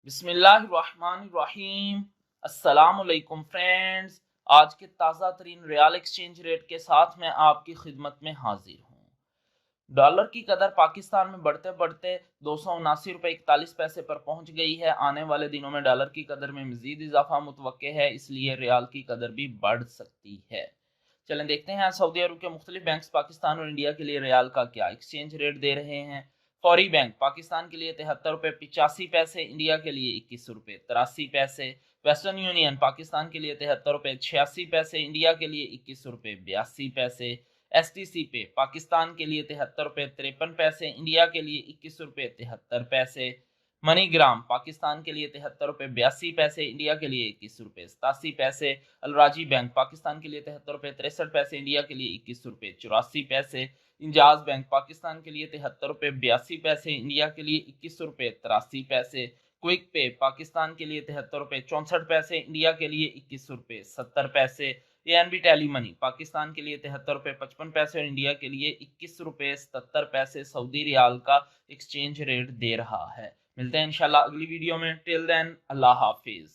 बिस्मिल्लाहिर्रहमानिर्रहीम। अस्सलामुअलैकुम फ्रेंड्स, आज के ताज़ा तरीन रियाल एक्सचेंज रेट के साथ मैं आपकी खिदमत में हाजिर हूँ। डॉलर की कदर पाकिस्तान में बढ़ते बढ़ते 279 रुपये 41 पैसे पर पहुंच गई है। आने वाले दिनों में डॉलर की कदर में मजीद इजाफा मुतवक्के है, इसलिए रियाल की कदर भी बढ़ सकती है। चलें देखते हैं सऊदी अरब के मुख्तलिफ बैंक्स पाकिस्तान और इंडिया के लिए रियाल का क्या एक्सचेंज रेट दे रहे हैं। फौरी बैंक पाकिस्तान के लिए 73 रुपये 85 पैसे, इंडिया के लिए 21 रुपये 83 पैसे। वेस्टर्न यूनियन पाकिस्तान के लिए 73 रुपये 86 पैसे, इंडिया के लिए 21 रुपये 82 पैसे। STC पे पाकिस्तान के लिए 73 रुपये 53 पैसे, इंडिया के लिए 21 रुपये 73 पैसे। मनीग्राम पाकिस्तान के लिए 73 रुपये 82 पैसे, इंडिया के लिए 21 रुपये 87 पैसे। अलराजी बैंक पाकिस्तान के लिए 73 रुपये 63 पैसे, इंडिया के लिए 21 रुपये 84 पैसे। इंजाज बैंक पाकिस्तान के लिए 73 रुपये 82 पैसे, इंडिया के लिए 21 रुपये 83 पैसे। क्विक पे पाकिस्तान के लिए 73 रुपये 64 पैसे, इंडिया के लिए 21 रुपये 70 पैसे। ANB टेली मनी पाकिस्तान के लिए 73 रुपये 55 पैसे और इंडिया के लिए 21 रुपये 77 पैसे सऊदी रियाल का एक्सचेंज रेट दे रहा है। मिलते हैं इंशाल्लाह अगली वीडियो में। टिल देन अल्लाह हाफिज।